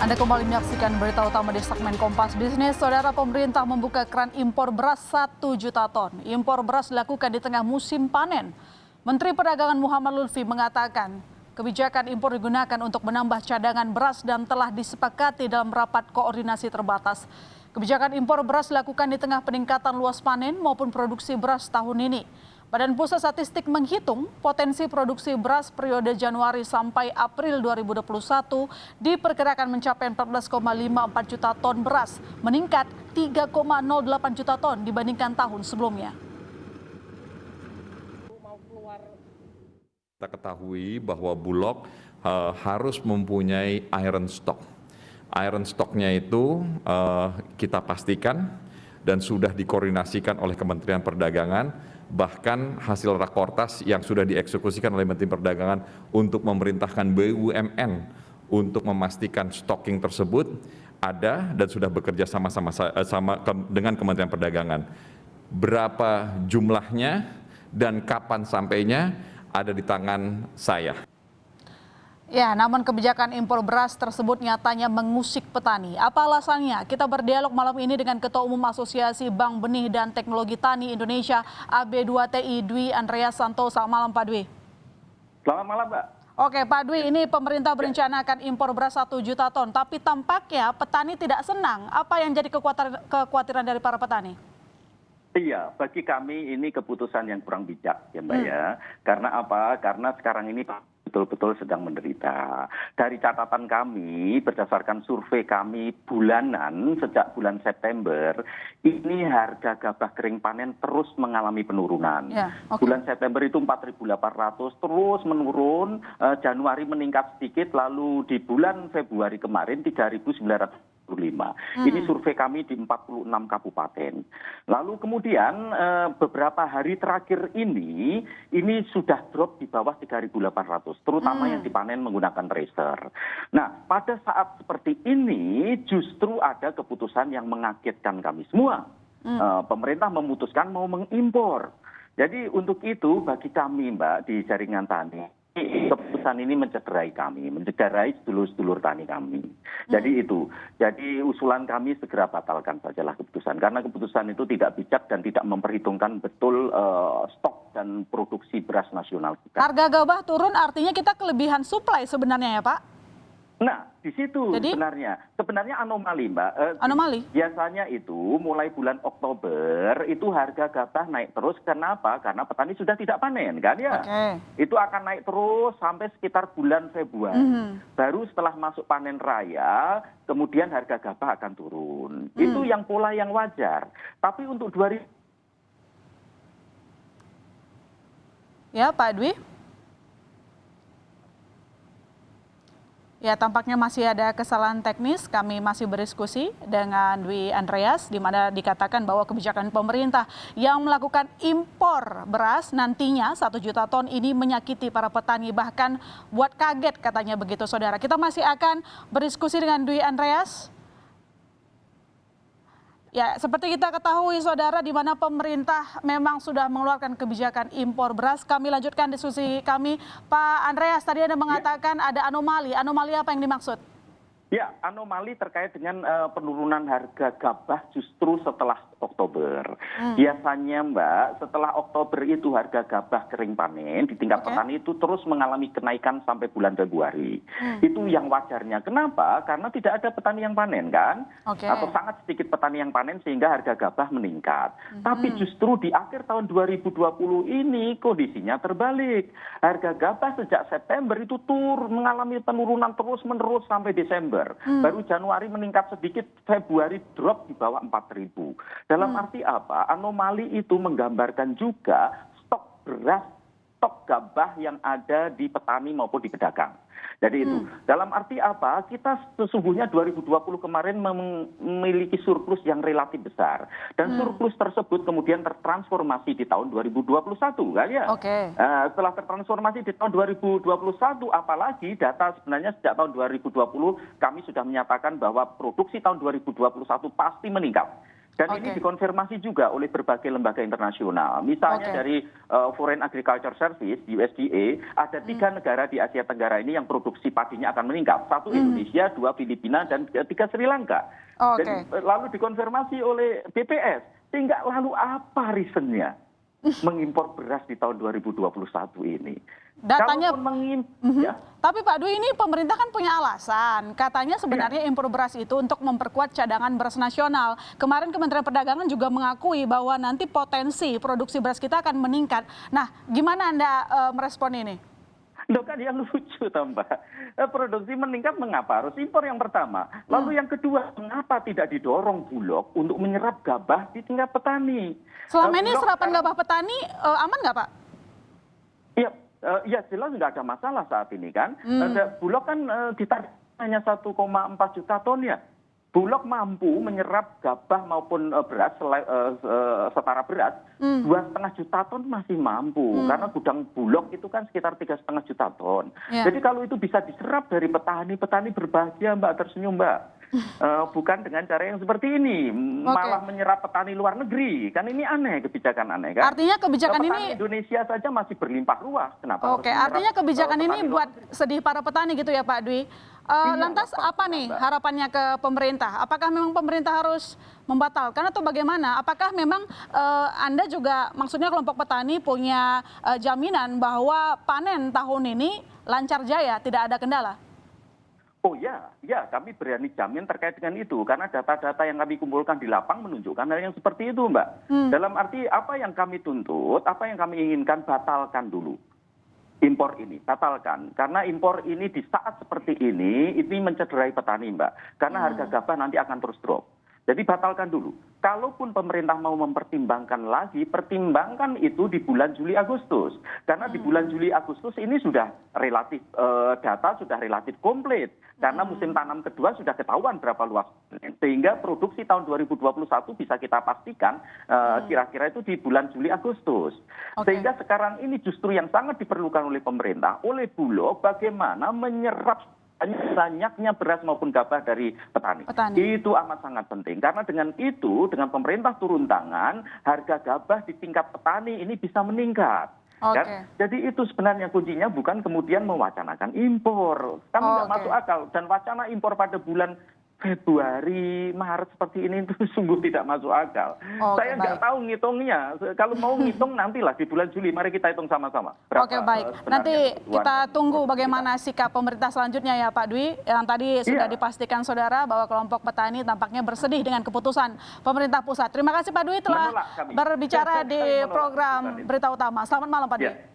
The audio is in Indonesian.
Anda kembali menyaksikan berita utama di segmen Kompas Bisnis. Saudara, pemerintah membuka keran impor beras 1 juta ton. Impor beras dilakukan di tengah musim panen. Menteri Perdagangan Muhammad Lutfi mengatakan kebijakan impor digunakan untuk menambah cadangan beras dan telah disepakati dalam rapat koordinasi terbatas. Kebijakan impor beras dilakukan di tengah peningkatan luas panen maupun produksi beras tahun ini. Badan Pusat Statistik menghitung potensi produksi beras periode Januari sampai April 2021 diperkirakan mencapai 14,54 juta ton beras, meningkat 3,08 juta ton dibandingkan tahun sebelumnya. Kita ketahui bahwa Bulog harus mempunyai iron stock. Iron stocknya itu kita pastikan dan sudah dikoordinasikan oleh Kementerian Perdagangan. Bahkan hasil rakortas yang sudah dieksekusikan oleh Menteri Perdagangan untuk memerintahkan BUMN untuk memastikan stocking tersebut ada dan sudah bekerja sama dengan Kementerian Perdagangan. Berapa jumlahnya dan kapan sampainya ada di tangan saya. Ya, namun kebijakan impor beras tersebut nyatanya mengusik petani. Apa alasannya? Kita berdialog malam ini dengan Ketua Umum Asosiasi Bank Benih dan Teknologi Tani Indonesia AB2TI Dwi Andreas Santo. Selamat malam Pak Dwi. Selamat malam Mbak. Oke Pak Dwi, ini pemerintah berencana akan impor beras 1 juta ton, tapi tampaknya petani tidak senang. Apa yang jadi kekhawatiran dari para petani? Iya, bagi kami ini keputusan yang kurang bijak ya Mbak ya. Karena apa? Karena sekarang ini betul-betul sedang menderita. Dari catatan kami, berdasarkan survei kami bulanan sejak bulan September, ini harga gabah kering panen terus mengalami penurunan. Ya, okay. Bulan September itu 4.800 terus menurun, Januari meningkat sedikit, lalu di bulan Februari kemarin 3.900. Ini survei kami di 46 kabupaten. Lalu kemudian beberapa hari terakhir ini sudah drop di bawah 3.800, terutama yang dipanen menggunakan tracer. Nah, pada saat seperti ini justru ada keputusan yang mengagetkan kami semua. Pemerintah memutuskan mau mengimpor. Jadi untuk itu bagi kami Mbak di jaringan tani, keputusan ini mencederai kami, mencederai sedulur-sedulur tani kami. Jadi usulan kami segera batalkan sajalah keputusan, karena keputusan itu tidak bijak dan tidak memperhitungkan betul stok dan produksi beras nasional kita. Harga gabah turun artinya kita kelebihan suplai sebenarnya ya Pak? Nah, di situ sebenarnya anomali Mbak. Anomali? Biasanya itu mulai bulan Oktober itu harga gabah naik terus. Kenapa? Karena petani sudah tidak panen kan ya. Okay. Itu akan naik terus sampai sekitar bulan Februari. Baru setelah masuk panen raya, kemudian harga gabah akan turun. Itu yang pola yang wajar. Tapi untuk 2000. Ya Pak Dwi. Ya, tampaknya masih ada kesalahan teknis. Kami masih berdiskusi dengan Dwi Andreas, di mana dikatakan bahwa kebijakan pemerintah yang melakukan impor beras nantinya 1 juta ton ini menyakiti para petani, bahkan buat kaget katanya begitu, saudara. Kita masih akan berdiskusi dengan Dwi Andreas. Ya, seperti kita ketahui saudara, di mana pemerintah memang sudah mengeluarkan kebijakan impor beras. Kami lanjutkan diskusi kami. Pak Andreas, tadi Anda mengatakan ada anomali. Anomali apa yang dimaksud? Ya, anomali terkait dengan penurunan harga gabah justru setelah Oktober. Biasanya Mbak, setelah Oktober itu harga gabah kering panen di tingkat petani itu terus mengalami kenaikan sampai bulan Februari. Itu yang wajarnya. Kenapa? Karena tidak ada petani yang panen kan? Atau sangat sedikit petani yang panen sehingga harga gabah meningkat. Tapi justru di akhir tahun 2020 ini kondisinya terbalik. Harga gabah sejak September itu mengalami penurunan terus-menerus sampai Desember. Baru Januari meningkat sedikit, Februari drop di bawah 4.000. Dalam arti apa? Anomali itu menggambarkan juga stok beras, stok gabah yang ada di petani maupun di pedagang. Jadi itu, dalam arti apa? Kita sesungguhnya 2020 kemarin memiliki surplus yang relatif besar. Dan surplus tersebut kemudian tertransformasi di tahun 2021 kan ya? Setelah tertransformasi di tahun 2021, apalagi data sebenarnya sejak tahun 2020 kami sudah menyatakan bahwa produksi tahun 2021 pasti meningkat. Dan ini dikonfirmasi juga oleh berbagai lembaga internasional. Misalnya dari Foreign Agriculture Service, USDA, ada 3 negara di Asia Tenggara ini yang produksi padinya akan meningkat. 1 Indonesia, 2 Filipina, dan 3 Sri Lanka. Jadi, lalu dikonfirmasi oleh BPS. Sehingga lalu apa reasonnya mengimpor beras di tahun 2021 ini? Datanya, ya. Tapi Pak Dwi, ini pemerintah kan punya alasan. Katanya sebenarnya impor beras itu untuk memperkuat cadangan beras nasional. Kemarin Kementerian Perdagangan juga mengakui bahwa nanti potensi produksi beras kita akan meningkat. Nah, gimana Anda merespon ini? Loh kan yang lucu tambah. Produksi meningkat mengapa? Harus impor yang pertama. Lalu yang kedua, mengapa tidak didorong Bulog untuk menyerap gabah di tingkat petani? Selama ini serapan gabah petani aman nggak Pak? Ya jelas nggak ada masalah saat ini kan. Bulog kan ditarget hanya 1,4 juta ton ya. Bulog mampu menyerap gabah maupun beras setara beras 2,5 juta ton masih mampu karena gudang Bulog itu kan sekitar 3,5 juta ton. Jadi kalau itu bisa diserap dari petani, petani berbahagia Mbak, tersenyum Mbak. Bukan dengan cara yang seperti ini, malah menyerap petani luar negeri. Kan ini aneh, kebijakan aneh kan. Artinya kebijakan petani Indonesia saja masih berlimpah ruah. Kenapa? Artinya kebijakan ini buat sedih para petani gitu ya Pak Dwi. Lantas apa nih harapannya ke pemerintah? Apakah memang pemerintah harus membatalkan atau bagaimana? Apakah memang Anda juga, maksudnya kelompok petani punya jaminan bahwa panen tahun ini lancar jaya, tidak ada kendala? Oh ya, kami berani jamin terkait dengan itu. Karena data-data yang kami kumpulkan di lapang menunjukkan hal yang seperti itu Mbak. Dalam arti apa yang kami tuntut, apa yang kami inginkan, batalkan dulu. Impor ini, batalkan. Karena impor ini di saat seperti ini mencederai petani Mbak. Karena harga gabah nanti akan terus drop. Jadi batalkan dulu. Kalaupun pemerintah mau mempertimbangkan lagi, pertimbangkan itu di bulan Juli Agustus. Karena di bulan Juli Agustus ini sudah relatif, data sudah relatif komplit. Karena musim tanam kedua sudah ketahuan berapa luas. Sehingga produksi tahun 2021 bisa kita pastikan kira-kira itu di bulan Juli Agustus. Sehingga sekarang ini justru yang sangat diperlukan oleh pemerintah, oleh Bulog, bagaimana menyerap banyaknya beras maupun gabah dari petani. Itu amat sangat penting. Karena dengan itu, dengan pemerintah turun tangan, harga gabah di tingkat petani ini bisa meningkat. Kan? Jadi itu sebenarnya kuncinya, bukan kemudian mewacanakan impor. Kan tidak masuk akal. Dan wacana impor pada bulan Februari, Maret seperti ini itu sungguh tidak masuk akal. Saya nggak tahu ngitungnya. Kalau mau ngitung nantilah di bulan Juli. Mari kita hitung sama-sama. Baik. Nanti kita tunggu bagaimana sikap pemerintah selanjutnya ya Pak Dwi. Yang tadi sudah dipastikan saudara bahwa kelompok petani tampaknya bersedih dengan keputusan pemerintah pusat. Terima kasih Pak Dwi telah berbicara di program Berita Utama. Selamat malam Pak Dwi.